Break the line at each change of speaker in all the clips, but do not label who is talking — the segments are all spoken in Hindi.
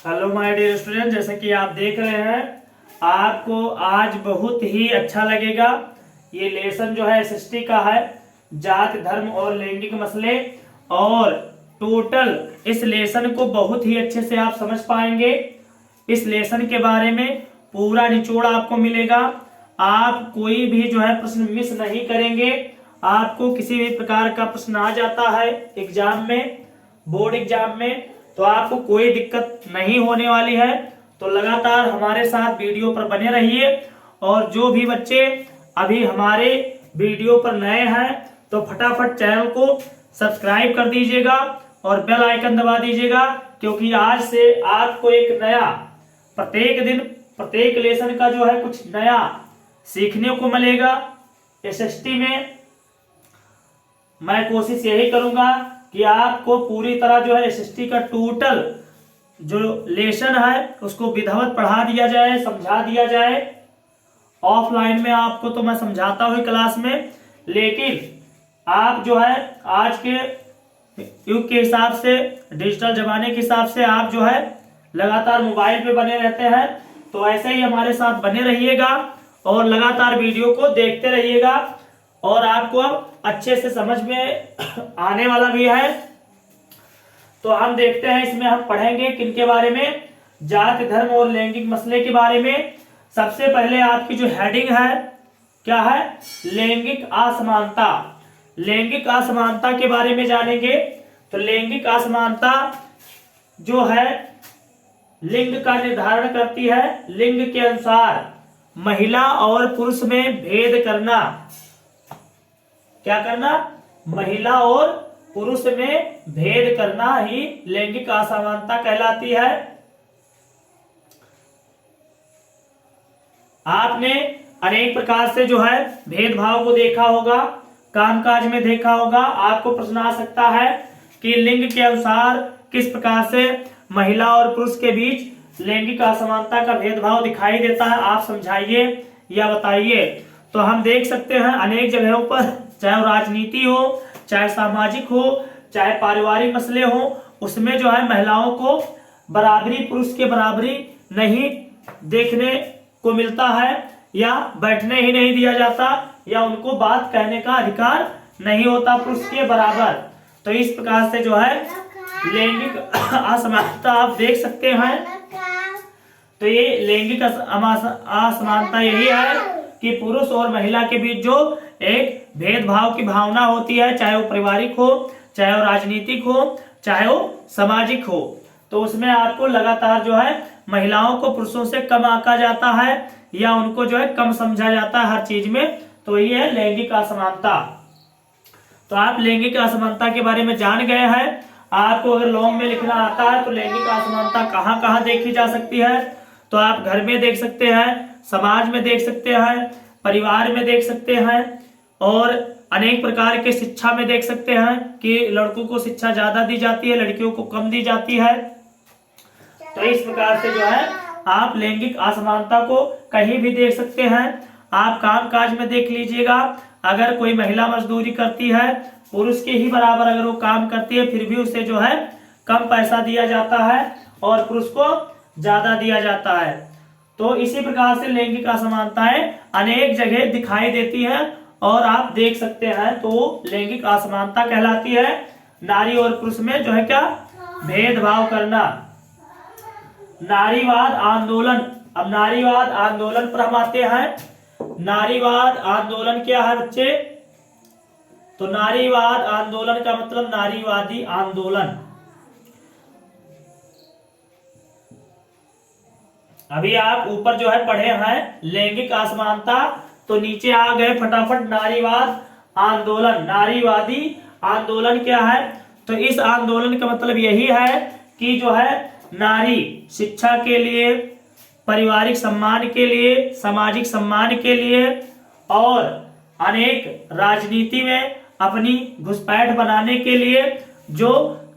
हेलो माय डियर स्टूडेंट, जैसे कि आप देख रहे हैं आपको आज बहुत ही अच्छा लगेगा। ये लेसन जो है एसएसटी का है, जात धर्म और लैंगिक मसले। और टोटल इस लेसन को बहुत ही अच्छे से आप समझ पाएंगे। इस लेसन के बारे में पूरा निचोड़ आपको मिलेगा। आप कोई भी जो है प्रश्न मिस नहीं करेंगे। आपको किसी भी प्रकार का प्रश्न आ जाता है एग्जाम में, बोर्ड एग्जाम में, तो आपको कोई दिक्कत नहीं होने वाली है। तो लगातार हमारे साथ वीडियो पर बने रहिए। और जो भी बच्चे अभी हमारे वीडियो पर नए हैं तो फटाफट चैनल को सब्सक्राइब कर दीजिएगा और बेल आइकन दबा दीजिएगा, क्योंकि आज से आपको एक नया प्रत्येक दिन प्रत्येक लेसन का जो है कुछ नया सीखने को मिलेगा। एसएसटी में मैं कोशिश यही करूंगा कि आपको पूरी तरह जो है एसएसटी का टोटल जो लेसन है उसको विधिवत पढ़ा दिया जाए, समझा दिया जाए। ऑफलाइन में आपको तो मैं समझाता हूँ क्लास में, लेकिन आप जो है आज के युग के हिसाब से, डिजिटल जमाने के हिसाब से आप जो है लगातार मोबाइल पे बने रहते हैं। तो ऐसे ही हमारे साथ बने रहिएगा और लगातार वीडियो को देखते रहिएगा और आपको अब अच्छे से समझ में आने वाला भी है। तो हम देखते हैं इसमें हम पढ़ेंगे किनके बारे में, जात धर्म और लैंगिक मसले के बारे में। सबसे पहले आपकी जो हेडिंग है क्या है, लैंगिक असमानता। लैंगिक असमानता के बारे में जानेंगे। तो लैंगिक असमानता जो है लिंग का निर्धारण करती है। लिंग के अनुसार महिला और पुरुष में भेद करना। क्या करना? महिला और पुरुष में भेद करना ही लैंगिक असमानता कहलाती है। आपने अनेक प्रकार से जो है भेदभाव को देखा होगा, कामकाज में देखा होगा। आपको प्रश्न आ सकता है कि लिंग के अनुसार किस प्रकार से महिला और पुरुष के बीच लैंगिक असमानता का भेदभाव दिखाई देता है, आप समझाइए या बताइए। तो हम देख सकते हैं अनेक जगहों पर, चाहे वो राजनीति हो, चाहे सामाजिक हो, चाहे पारिवारिक मसले हो, उसमें जो है महिलाओं को बराबरी, पुरुष के बराबरी नहीं देखने को मिलता है, या बैठने ही नहीं दिया जाता, या उनको बात कहने का अधिकार नहीं होता पुरुष के बराबर। तो इस प्रकार से जो है लैंगिक असमानता आप देख सकते हैं। तो ये लैंगिक असमानता यही है कि पुरुष और महिला के बीच जो एक भेदभाव की भावना होती है, चाहे वो पारिवारिक हो, चाहे वो राजनीतिक हो, चाहे वो सामाजिक हो, तो उसमें आपको लगातार जो है महिलाओं को पुरुषों से कम आंका जाता है या उनको जो है कम समझा जाता है हर चीज में। तो ये है लैंगिक असमानता। तो आप लैंगिक असमानता के बारे में जान गए हैं। आपको अगर लॉन्ग में लिखना आता है तो लैंगिक असमानता कहाँ कहाँ देखी जा सकती है, तो आप घर में देख सकते हैं, समाज में देख सकते हैं, परिवार में देख सकते हैं, और अनेक प्रकार के शिक्षा में देख सकते हैं कि लड़कों को शिक्षा ज्यादा दी जाती है, लड़कियों को कम दी जाती है। तो इस प्रकार से जो है आप लैंगिक असमानता को कहीं भी देख सकते हैं। आप काम काज में देख लीजिएगा, अगर कोई महिला मजदूरी करती है, पुरुष के ही बराबर अगर वो काम करती है, फिर भी उसे जो है कम पैसा दिया जाता है और पुरुष को ज्यादा दिया जाता है। तो इसी प्रकार से लैंगिक असमानताएं अनेक जगह दिखाई देती है और आप देख सकते हैं। तो लैंगिक असमानता कहलाती है नारी और पुरुष में जो है क्या भेदभाव करना। नारीवाद आंदोलन। अब नारीवाद आंदोलन पर हम आते हैं। नारीवाद आंदोलन क्या है बच्चे? तो नारीवाद आंदोलन का मतलब नारीवादी आंदोलन। अभी आप ऊपर जो है पढ़े हैं लैंगिक असमानता, तो नीचे आ गए फटाफट नारीवाद आंदोलन। नारीवादी आंदोलन क्या है? तो इस आंदोलन का मतलब यही है कि जो है नारी शिक्षा के लिए, पारिवारिक सम्मान के लिए, सामाजिक सम्मान के लिए और अनेक राजनीति में अपनी घुसपैठ बनाने के लिए जो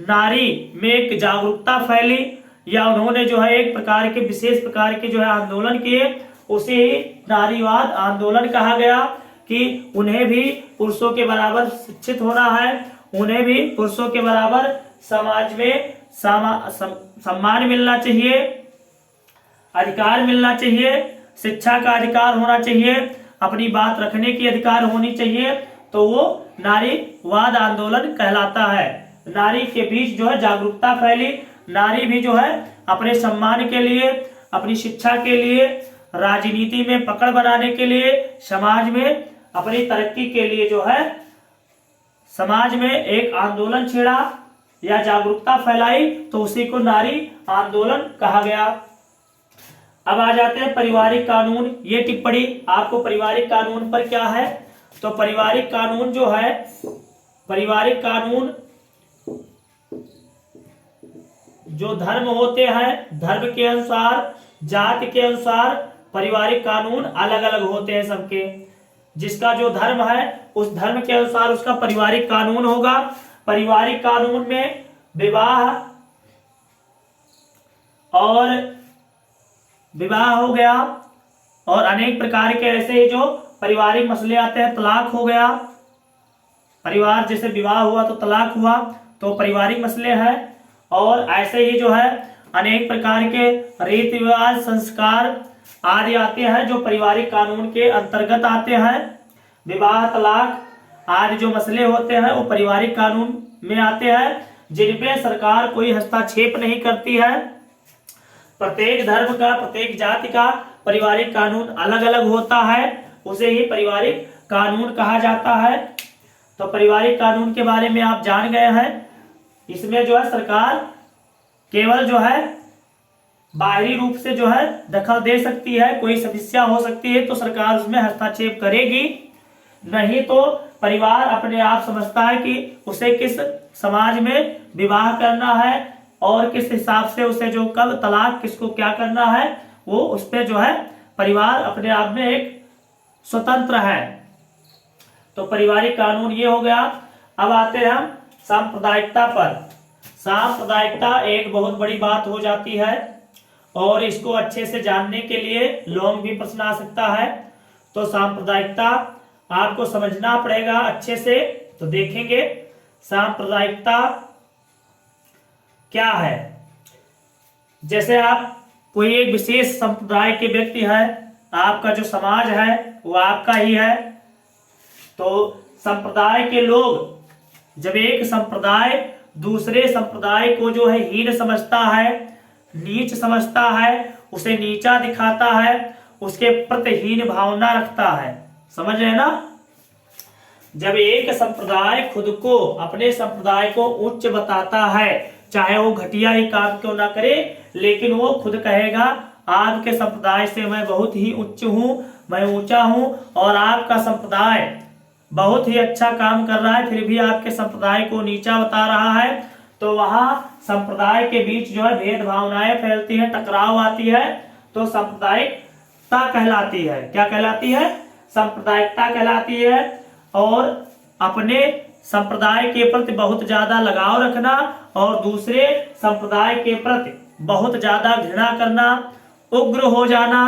नारी में एक जागरूकता फैली, या उन्होंने जो है एक प्रकार के विशेष प्रकार के जो है आंदोलन किए, उसे ही नारीवाद आंदोलन कहा गया। कि उन्हें भी पुरुषों के बराबर शिक्षित होना है, उन्हें भी पुरुषों के बराबर समाज में सम्मान मिलना चाहिए, अधिकार मिलना चाहिए, शिक्षा का अधिकार होना चाहिए, अपनी बात रखने की अधिकार होनी चाहिए। तो वो नारीवाद आंदोलन कहलाता है। नारी के बीच जो है जागरूकता फैली, नारी भी जो है अपने सम्मान के लिए, अपनी शिक्षा के लिए, राजनीति में पकड़ बनाने के लिए, समाज में अपनी तरक्की के लिए जो है समाज में एक आंदोलन छेड़ा या जागरूकता फैलाई, तो उसी को नारी आंदोलन कहा गया। अब आ जाते हैं पारिवारिक कानून। ये टिप्पणी आपको पारिवारिक कानून पर क्या है, तो पारिवारिक कानून जो है, पारिवारिक कानून जो धर्म होते हैं, धर्म के अनुसार, जाति के अनुसार पारिवारिक कानून अलग अलग होते हैं सबके। जिसका जो धर्म है उस धर्म के अनुसार उसका पारिवारिक कानून होगा। पारिवारिक कानून में विवाह हो गया और अनेक प्रकार के ऐसे जो पारिवारिक मसले आते हैं, तलाक हो गया, परिवार जैसे विवाह हुआ तो तलाक हुआ, तो पारिवारिक मसले हैं। और ऐसे ही जो है अनेक प्रकार के रीति रिवाज, संस्कार आदि आते हैं जो पारिवारिक कानून के अंतर्गत आते हैं। विवाह, तलाक आदि जो मसले होते हैं वो पारिवारिक कानून में आते हैं, जिनमें सरकार कोई हस्तक्षेप नहीं करती है। प्रत्येक धर्म का, प्रत्येक जाति का पारिवारिक कानून अलग अलग होता है, उसे ही पारिवारिक कानून कहा जाता है। तो पारिवारिक कानून के बारे में आप जान गए हैं। इसमें जो है सरकार केवल जो है बाहरी रूप से जो है दखल दे सकती है, कोई समस्या हो सकती है तो सरकार उसमें हस्तक्षेप करेगी, नहीं तो परिवार अपने आप समझता है कि उसे किस समाज में विवाह करना है और किस हिसाब से उसे जो कब तलाक किसको क्या करना है, वो उस पर जो है परिवार अपने आप में एक स्वतंत्र है। तो पारिवारिक कानून ये हो गया। अब आते हैं हम सांप्रदायिकता पर। सांप्रदायिकता एक बहुत बड़ी बात हो जाती है और इसको अच्छे से जानने के लिए लॉन्ग भी प्रश्न आ सकता है। तो सांप्रदायिकता आपको समझना पड़ेगा अच्छे से। तो देखेंगे सांप्रदायिकता क्या है। जैसे आप कोई एक विशेष संप्रदाय के व्यक्ति है, आपका जो समाज है वो आपका ही है। तो संप्रदाय के लोग जब एक संप्रदाय दूसरे संप्रदाय को जो है हीन समझता है, नीच समझता है, उसे नीचा दिखाता है, उसके प्रति हीन भावना रखता है, समझ रहे ना। जब एक संप्रदाय खुद को, अपने संप्रदाय को उच्च बताता है, चाहे वो घटिया ही काम क्यों ना करे, लेकिन वो खुद कहेगा आपके संप्रदाय से मैं बहुत ही उच्च हूं, मैं ऊंचा हूं, और आपका संप्रदाय बहुत ही अच्छा काम कर रहा है फिर भी आपके संप्रदाय को नीचा बता रहा है, तो वहां संप्रदाय के बीच जो है भेद भावनाएं फैलती है, टकराव आती है, तो सांप्रदायिकता कहलाती है। क्या कहलाती है? सांप्रदायिकता कहलाती है। और अपने संप्रदाय के प्रति बहुत ज्यादा लगाव रखना और दूसरे संप्रदाय के प्रति बहुत ज्यादा घृणा करना, उग्र हो जाना,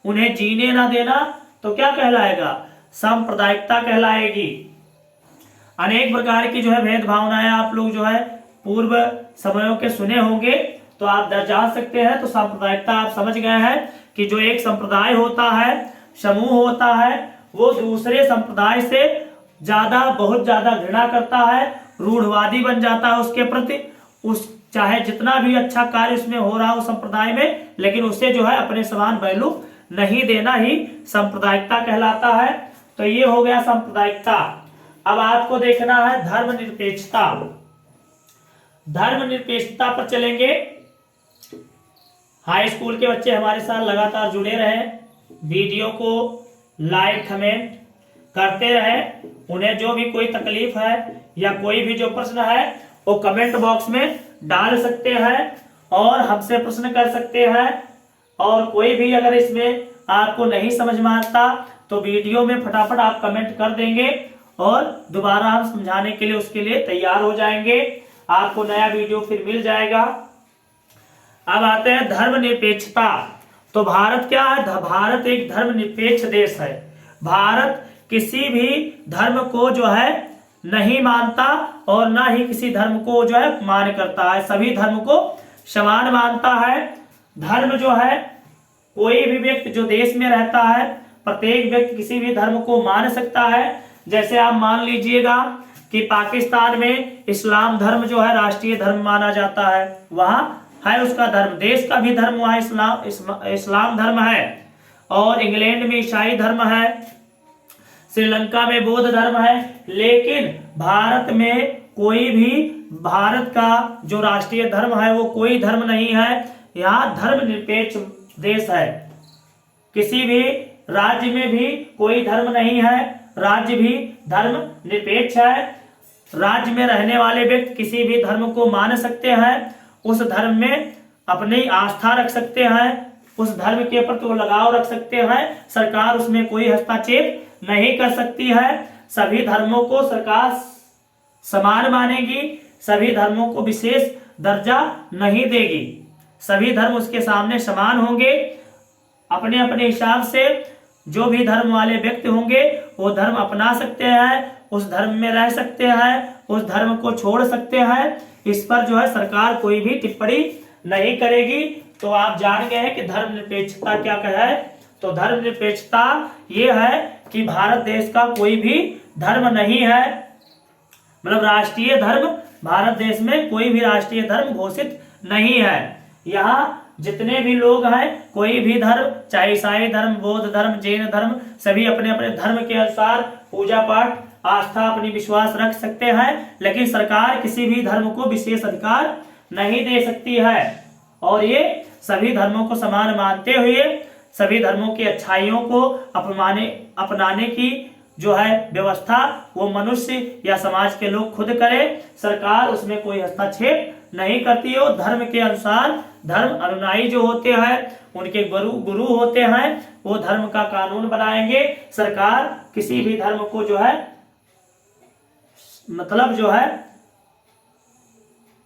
उन्हें जीने ना देना, तो क्या कहलाएगा? सांप्रदायिकता कहलाएगी। अनेक प्रकार की जो है भेद भावनाएं आप लोग जो है पूर्व समयों के सुने होंगे, तो आप जान सकते हैं। तो सांप्रदायिकता आप समझ गए हैं कि जो एक संप्रदाय होता है, समूह होता है, वो दूसरे संप्रदाय से ज्यादा, बहुत ज्यादा घृणा करता है, रूढ़वादी बन जाता है उसके प्रति, उस चाहे जितना भी अच्छा कार्य उसमें हो रहा हो संप्रदाय में, लेकिन उसे जो है अपने समान वैल्यू नहीं देना ही सांप्रदायिकता कहलाता है। तो ये हो गया सांप्रदायिकता। अब आपको देखना है धर्मनिरपेक्षता। धर्मनिरपेक्षता पर चलेंगे। हाई स्कूल के बच्चे हमारे साथ लगातार जुड़े रहे, वीडियो को लाइक कमेंट करते रहे। उन्हें जो भी कोई तकलीफ है या कोई भी जो प्रश्न है वो कमेंट बॉक्स में डाल सकते हैं और हमसे प्रश्न कर सकते हैं। और कोई भी अगर इसमें आपको नहीं समझ में आता तो वीडियो में फटाफट आप कमेंट कर देंगे और दोबारा हम समझाने के लिए उसके लिए तैयार हो जाएंगे। आपको नया वीडियो फिर मिल जाएगा। अब आते हैं धर्मनिरपेक्षता। तो भारत क्या है? भारत एक धर्मनिरपेक्ष देश है। भारत किसी भी धर्म को जो है नहीं मानता और ना ही किसी धर्म को जो है मान करता है, सभी धर्म को समान मानता है। धर्म जो है, कोई भी व्यक्ति जो देश में रहता है, प्रत्येक व्यक्ति किसी भी धर्म को मान सकता है। जैसे आप मान लीजिएगा कि पाकिस्तान में इस्लाम धर्म जो है राष्ट्रीय धर्म माना जाता है, वहां है उसका धर्म, देश का भी धर्म वहां इस्लाम धर्म है। और इंग्लैंड में ईसाई धर्म है, श्रीलंका में बौद्ध धर्म है। लेकिन भारत में कोई भी, भारत का जो राष्ट्रीय धर्म है वो कोई धर्म नहीं है। यहाँ धर्म निरपेक्ष देश है, किसी भी राज्य में भी कोई धर्म नहीं है, राज्य भी धर्म निरपेक्ष है। राज्य में रहने वाले व्यक्ति किसी भी धर्म को मान सकते हैं, उस धर्म में अपनी आस्था रख सकते हैं, उस धर्म के प्रति वो लगाव रख सकते हैं। सरकार उसमें कोई हस्तक्षेप नहीं कर सकती है। सभी धर्मों को सरकार समान मानेगी, सभी धर्मों को विशेष दर्जा नहीं देगी, सभी धर्म उसके सामने समान होंगे। अपने अपने हिसाब से जो भी धर्म वाले व्यक्ति होंगे वो धर्म अपना सकते हैं, उस धर्म में रह सकते हैं, उस धर्म को छोड़ सकते हैं। इस पर जो है सरकार कोई भी टिप्पणी नहीं करेगी। तो आप जान गए हैं कि धर्म निरपेक्षता क्या है। तो धर्म निरपेक्षता ये है कि भारत देश का कोई भी धर्म नहीं है, मतलब राष्ट्रीय धर्म भारत देश में कोई भी राष्ट्रीय धर्म घोषित नहीं है। यहाँ जितने भी लोग हैं, कोई भी धर्म, चाहे ईसाई धर्म, बौद्ध धर्म, जैन धर्म, सभी अपने अपने धर्म के अनुसार पूजा पाठ, आस्था, अपनी विश्वास रख सकते हैं। लेकिन सरकार किसी भी धर्म को विशेष अधिकार नहीं दे सकती है। और ये सभी धर्मों को समान मानते हुए सभी धर्मों की अच्छाइयों को अपनाने की जो है व्यवस्था वो मनुष्य या समाज के लोग खुद करें, सरकार उसमें कोई हस्तक्षेप नहीं करती है। धर्म के अनुसार धर्म अनुयायी जो होते हैं, उनके गुरु होते हैं, वो धर्म का कानून बनाएंगे। सरकार किसी भी धर्म को जो है, मतलब जो है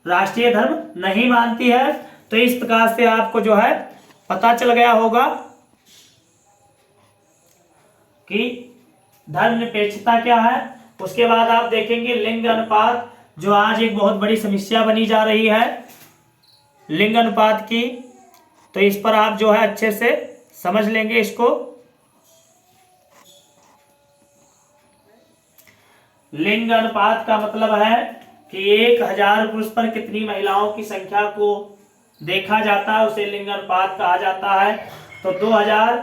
राष्ट्रीय धर्म नहीं मानती है। तो इस प्रकार से आपको जो है पता चल गया होगा कि धर्म निरपेक्षता क्या है। उसके बाद आप देखेंगे लिंग अनुपात, जो आज एक बहुत बड़ी समस्या बनी जा रही है लिंग अनुपात की। तो इस पर आप जो है अच्छे से समझ लेंगे इसको। लिंग अनुपात का मतलब है कि 1000 पुरुष पर कितनी महिलाओं की संख्या को देखा जाता है, उसे लिंग अनुपात कहा जाता है। तो 2000